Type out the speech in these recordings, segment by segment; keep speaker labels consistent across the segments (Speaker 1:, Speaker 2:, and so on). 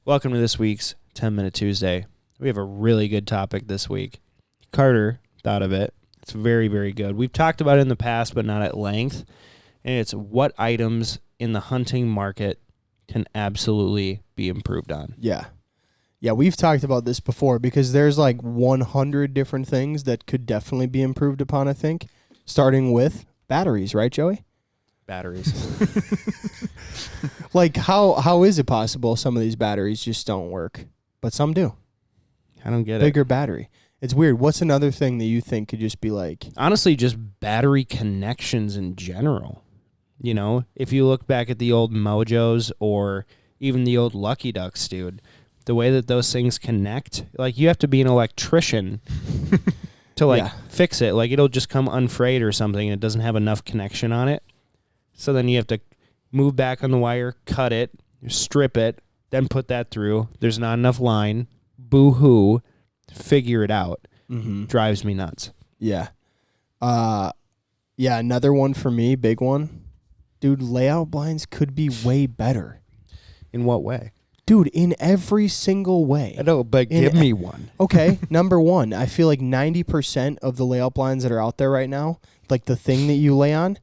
Speaker 1: Welcome to this week's 10-Minute Tuesday. We have a really good topic this week. Carter thought of it. It's very, very good. We've talked about it in the past, but not at length. And it's what items in the hunting market can absolutely be improved on.
Speaker 2: Yeah. Yeah, we've talked about this before because there's like 100 different things that could definitely be improved upon, I think. Starting with batteries, right, Joey?
Speaker 1: Batteries.
Speaker 2: Like, how is it possible some of these batteries just don't work, but some do?
Speaker 1: I don't get
Speaker 2: Bigger battery. It's weird. What's another thing that you think could just be like...
Speaker 1: Honestly, just battery connections in general. You know, if you look back at the old Mojos or even the old Lucky Ducks, dude, the way that those things connect, like you have to be an electrician to fix it. Like it'll just come unfrayed or something and it doesn't have enough connection on it. So then you have to move back on the wire, cut it, strip it, then put that through. There's not enough line. Boo-hoo. Figure it out.
Speaker 2: Mm-hmm.
Speaker 1: Drives me nuts.
Speaker 2: Yeah. Yeah, another one for me, big one. Dude, layout blinds could be way better.
Speaker 1: In what way?
Speaker 2: Dude, in every single way.
Speaker 1: I know, but give me one.
Speaker 2: Okay, number one, I feel like 90% of the layout blinds that are out there right now, like the thing that you lay on,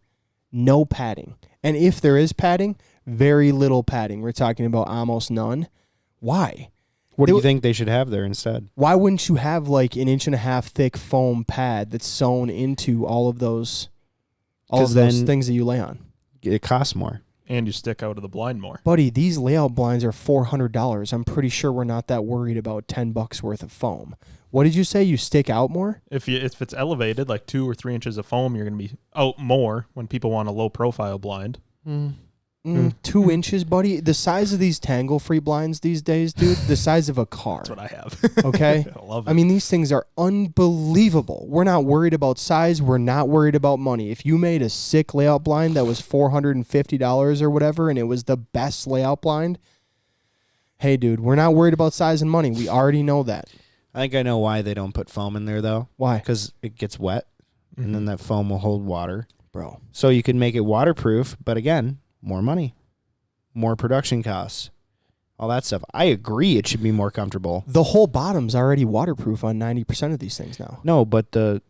Speaker 2: no padding. And if there is padding, very little padding. We're talking about almost none. Why?
Speaker 1: What do you think they should have there instead?
Speaker 2: Why wouldn't you have like an 1.5 inch thick foam pad that's sewn into all of those things that you lay on?
Speaker 1: It costs more.
Speaker 3: And you stick out of the blind more.
Speaker 2: Buddy, these layout blinds are $400. I'm pretty sure we're not that worried about $10 worth of foam. What did you say? You stick out more?
Speaker 3: If it's elevated, like 2 or 3 inches of foam, you're going to be out more when people want a low profile blind.
Speaker 2: 2 inches, buddy. The size of these tangle-free blinds these days, dude, the size of a car.
Speaker 3: That's what I have.
Speaker 2: Okay?
Speaker 3: I love it.
Speaker 2: I mean, these things are unbelievable. We're not worried about size. We're not worried about money. If you made a sick layout blind that was $450 or whatever, and it was the best layout blind, hey, dude, we're not worried about size and money. We already know that.
Speaker 1: I think I know why they don't put foam in there, though.
Speaker 2: Why?
Speaker 1: Because it gets wet, and then that foam will hold water.
Speaker 2: Bro.
Speaker 1: So you can make it waterproof, but again, more money, more production costs, all that stuff. I agree it should be more comfortable.
Speaker 2: The whole bottom's already waterproof on 90% of these things now.
Speaker 1: No, but the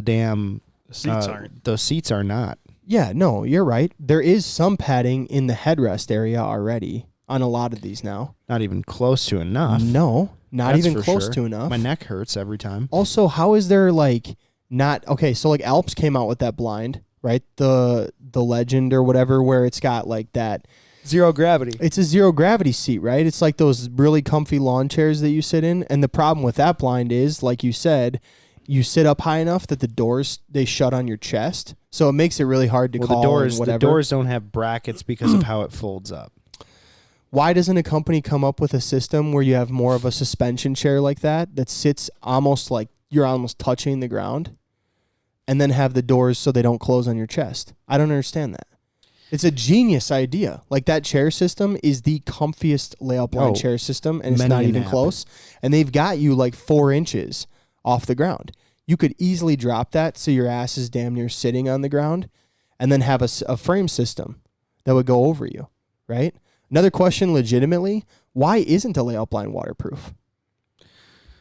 Speaker 1: damn
Speaker 3: seats aren't.
Speaker 1: Those seats are not.
Speaker 2: Yeah, no, you're right. There is some padding in the headrest area already on a lot of these now.
Speaker 1: Not even close to enough.
Speaker 2: No, not
Speaker 1: That's
Speaker 2: even
Speaker 1: for
Speaker 2: close
Speaker 1: sure.
Speaker 2: to enough.
Speaker 1: My neck hurts every time.
Speaker 2: Also, how is there like not okay? So like Alps came out with that blind, right? The Legend or whatever, where it's got like that
Speaker 1: zero gravity.
Speaker 2: It's a zero gravity seat, right? It's like those really comfy lawn chairs that you sit in. And the problem with that blind is, like you said, you sit up high enough that the doors they shut on your chest, so it makes it really hard to call.
Speaker 1: The doors don't have brackets because of how it folds up.
Speaker 2: Why doesn't a company come up with a system where you have more of a suspension chair like that sits almost like you're almost touching the ground, and then have the doors so they don't close on your chest? I don't understand that. It's a genius idea. Like that chair system is the comfiest layout blind chair system, and it's not even close. And they've got you like 4 inches off the ground. You could easily drop that so your ass is damn near sitting on the ground, and then have a frame system that would go over you, right? Another question, legitimately, why isn't a layout blind waterproof?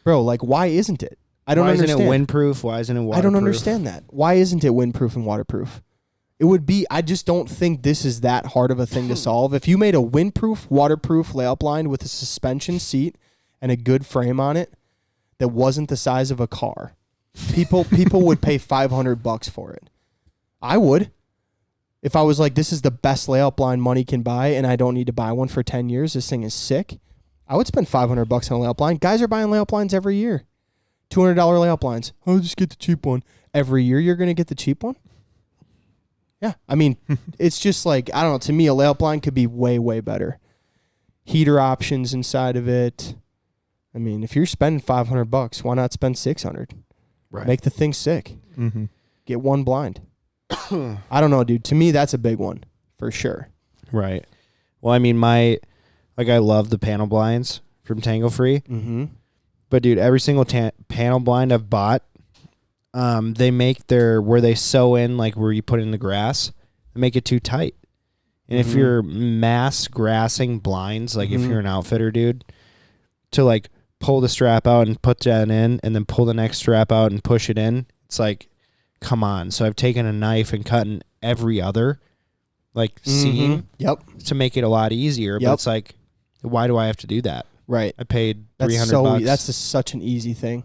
Speaker 2: Bro, like, why isn't it? I don't understand.
Speaker 1: Why isn't it windproof? Why isn't it waterproof?
Speaker 2: I don't understand that. Why isn't it windproof and waterproof? It would be, I just don't think this is that hard of a thing to solve. If you made a windproof, waterproof layout blind with a suspension seat and a good frame on it that wasn't the size of a car, people would pay $500 for it. I would. If I was like, this is the best layout blind money can buy and I don't need to buy one for 10 years, this thing is sick, I would spend $500 on a layout blind. Guys are buying layout blinds every year. $200 layout blinds. I'll just get the cheap one. Every year you're going to get the cheap one? Yeah. I mean, it's just like, I don't know. To me, a layout blind could be way, way better. Heater options inside of it. I mean, if you're spending $500, why not spend $600?
Speaker 1: Right.
Speaker 2: Make the thing sick. Mm-hmm. Get one blind. I don't know, dude. To me, that's a big one for sure.
Speaker 1: Right. Well, I mean, I love the panel blinds from Tangle Free.
Speaker 2: Mm-hmm.
Speaker 1: But, dude, every single panel blind I've bought, they make where they sew in, like where you put in the grass, they make it too tight. And if you're mass grassing blinds, like if you're an outfitter, dude, to like pull the strap out and put that in and then pull the next strap out and push it in, it's like, come on. So I've taken a knife and cut in every other like seam to make it a lot easier. But it's like, why do I have to do that?
Speaker 2: Right.
Speaker 1: I paid $300.
Speaker 2: That's such an easy thing.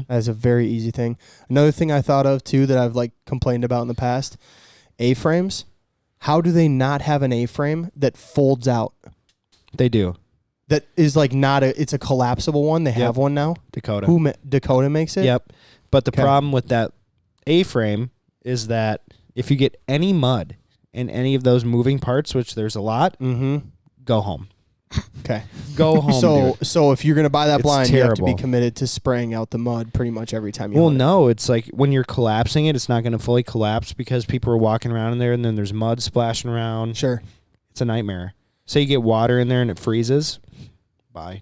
Speaker 2: That's a very easy thing. Another thing I thought of too that I've like complained about in the past, A-frames. How do they not have an A-frame that folds out?
Speaker 1: They do.
Speaker 2: That is like it's a collapsible one. They have one now.
Speaker 1: Dakota.
Speaker 2: Dakota makes it?
Speaker 1: Yep. But the problem with that A-frame is that if you get any mud in any of those moving parts, which there's a lot, go home.
Speaker 2: Okay.
Speaker 1: Go home.
Speaker 2: So if you're going to buy that blind,
Speaker 1: terrible.
Speaker 2: you have to be committed to spraying out the mud pretty much every time you hunt
Speaker 1: no, it's like when you're collapsing it, it's not going to fully collapse because people are walking around in there and then there's mud splashing around.
Speaker 2: Sure.
Speaker 1: It's a nightmare. So you get water in there and it freezes. Bye.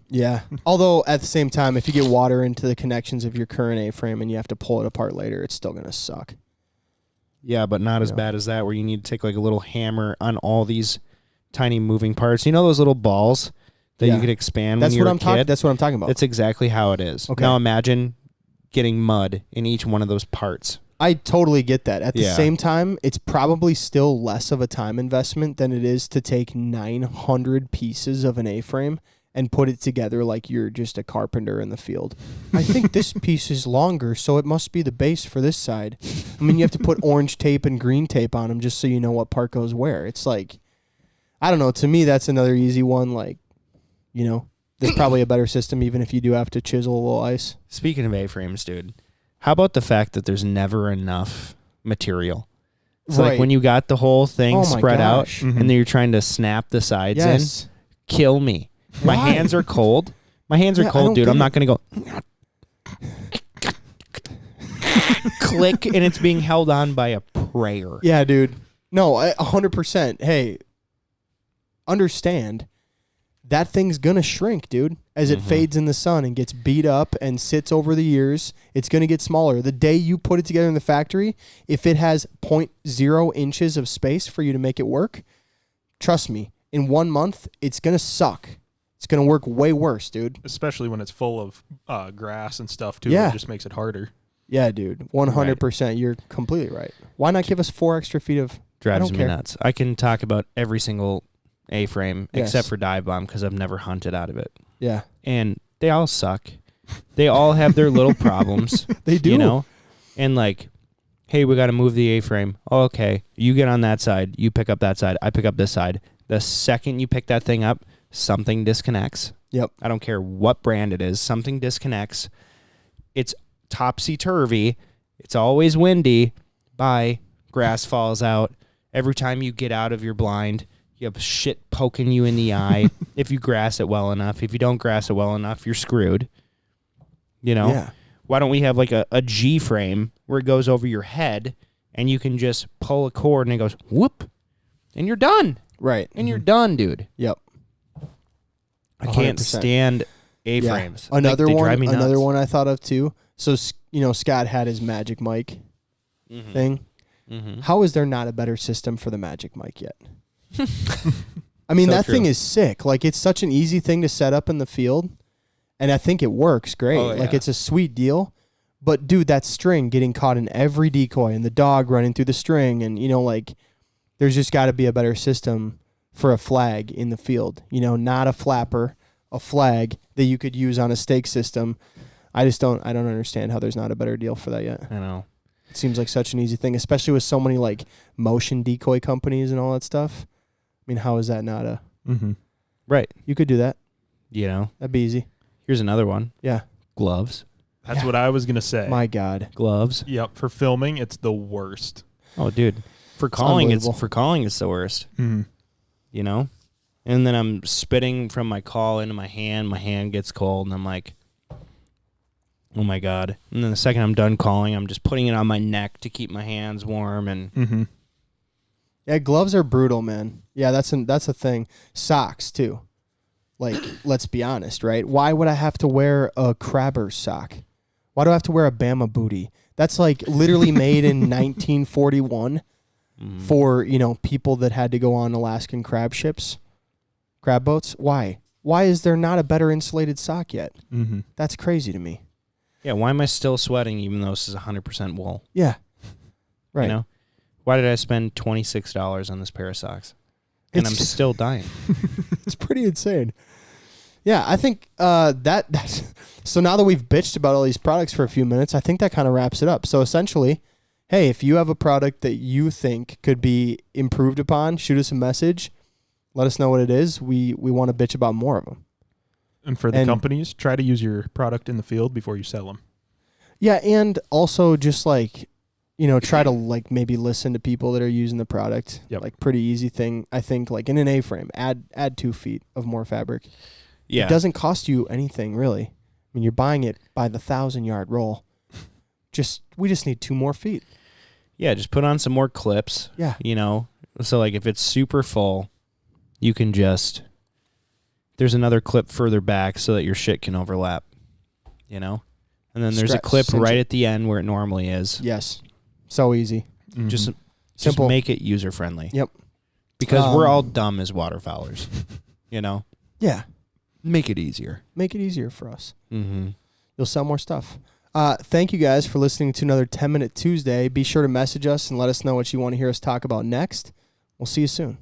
Speaker 2: Yeah. Although at the same time, if you get water into the connections of your current A-frame and you have to pull it apart later, it's still going to suck.
Speaker 1: Yeah, but not as bad as that where you need to take like a little hammer on all these tiny moving parts. You know those little balls that you could expand when you're a kid?
Speaker 2: That's what I'm talking about.
Speaker 1: That's exactly how it is.
Speaker 2: Okay.
Speaker 1: Now imagine getting mud in each one of those parts.
Speaker 2: I totally get that. At the same time, it's probably still less of a time investment than it is to take 900 pieces of an A-frame and put it together like you're just a carpenter in the field. I think this piece is longer, so it must be the base for this side. I mean, you have to put orange tape and green tape on them just so you know what part goes where. It's like, I don't know. To me, that's another easy one. Like, you know, there's probably a better system even if you do have to chisel a little ice.
Speaker 1: Speaking of A-frames, dude, how about the fact that there's never enough material? It's like when you got the whole thing spread out and then you're trying to snap the sides in, kill me. My hands are cold. My hands are cold, dude. I'm not going to go click and it's being held on by a prayer.
Speaker 2: Yeah, dude. No, 100%. Hey, understand that thing's going to shrink, dude. As it fades in the sun and gets beat up and sits over the years, it's going to get smaller. The day you put it together in the factory, if it has 0.0 inches of space for you to make it work, trust me, in 1 month, it's going to suck. It's going to work way worse, dude.
Speaker 3: Especially when it's full of grass and stuff, too.
Speaker 2: Yeah.
Speaker 3: It just makes it harder.
Speaker 2: Yeah, dude. 100%. Right. You're completely right. Why not give us 4 extra feet of...
Speaker 1: Drives me nuts. I can talk about every single A-frame except for dive bomb because I've never hunted out of it.
Speaker 2: Yeah.
Speaker 1: And they all suck. They all have their little problems.
Speaker 2: They do.
Speaker 1: You know? And like, hey, we got to move the A-frame. Oh, okay. You get on that side. You pick up that side. I pick up this side. The second you pick that thing up, something disconnects.
Speaker 2: Yep.
Speaker 1: I don't care what brand it is. Something disconnects. It's topsy-turvy. It's always windy. Bye. Grass falls out. Every time you get out of your blind, you have shit poking you in the eye. If you grass it well enough. If you don't grass it well enough, you're screwed. You know?
Speaker 2: Yeah.
Speaker 1: Why don't we have like a G-frame where it goes over your head and you can just pull a cord and it goes whoop and you're done.
Speaker 2: Right.
Speaker 1: And you're done, dude.
Speaker 2: Yep.
Speaker 1: I can't
Speaker 2: 100%.
Speaker 1: stand A-frames.
Speaker 2: Yeah. Another
Speaker 1: they drive me nuts.
Speaker 2: Another one I thought of too. So, you know, Scott had his Magic Mic thing. How is there not a better system for the Magic Mic yet? I mean, that thing is sick. Like, it's such an easy thing to set up in the field, and I think it works great.
Speaker 1: Oh, yeah.
Speaker 2: Like, it's a sweet deal. But, dude, that string getting caught in every decoy and the dog running through the string, and, you know, like, there's just got to be a better system for a flag in the field. You know, not a flapper, a flag that you could use on a stake system. I don't understand how there's not a better deal for that yet.
Speaker 1: I know.
Speaker 2: It seems like such an easy thing, especially with so many like motion decoy companies and all that stuff. I mean, how is that not a...
Speaker 1: Right.
Speaker 2: You could do that.
Speaker 1: You know?
Speaker 2: That'd be easy.
Speaker 1: Here's another one.
Speaker 2: Yeah.
Speaker 1: Gloves.
Speaker 3: That's what I was going to say.
Speaker 2: My God.
Speaker 1: Gloves.
Speaker 3: Yep. For filming, it's the worst.
Speaker 1: Oh, dude. For calling, it's the worst. You know? And then I'm spitting from my call into my hand gets cold, and I'm like, oh my God. And then the second I'm done calling, I'm just putting it on my neck to keep my hands warm. And
Speaker 2: Yeah, gloves are brutal, man. Yeah, that's a thing. Socks, too. Like, let's be honest, right? Why would I have to wear a Crabber's sock? Why do I have to wear a Bama booty? That's like literally made in 1941. for, people that had to go on Alaskan crab boats. Why? Why is there not a better insulated sock yet?
Speaker 3: Mm-hmm.
Speaker 2: That's crazy to me.
Speaker 1: Yeah, why am I still sweating even though this is 100% wool?
Speaker 2: Yeah. Right.
Speaker 1: You know? Why did I spend $26 on this pair of socks? And I'm still dying.
Speaker 2: It's pretty insane. Yeah, I think that's so now that we've bitched about all these products for a few minutes, I think that kind of wraps it up. So essentially, hey, if you have a product that you think could be improved upon, shoot us a message. Let us know what it is. We want to bitch about more of them.
Speaker 3: And for the companies, try to use your product in the field before you sell them.
Speaker 2: Yeah, and also just try to maybe listen to people that are using the product.
Speaker 3: Yep.
Speaker 2: Like pretty easy thing. I think in an A-frame, add 2 feet of more fabric.
Speaker 1: Yeah.
Speaker 2: It doesn't cost you anything really. I mean, you're buying it by the 1,000-yard roll. We just need 2 more feet.
Speaker 1: Yeah, just put on some more clips.
Speaker 2: Yeah.
Speaker 1: So if it's super full, you can there's another clip further back so that your shit can overlap. And then there's a clip right at the end where it normally is.
Speaker 2: Yes. So easy.
Speaker 1: Mm-hmm. Just
Speaker 2: simple.
Speaker 1: Make it user friendly.
Speaker 2: Yep.
Speaker 1: Because we're all dumb as waterfowlers.
Speaker 2: Yeah.
Speaker 1: Make it easier.
Speaker 2: Make it easier for us.
Speaker 1: Mm-hmm.
Speaker 2: You'll sell more stuff. Thank you guys for listening to another 10-Minute Tuesday. Be sure to message us and let us know what you want to hear us talk about next. We'll see you soon.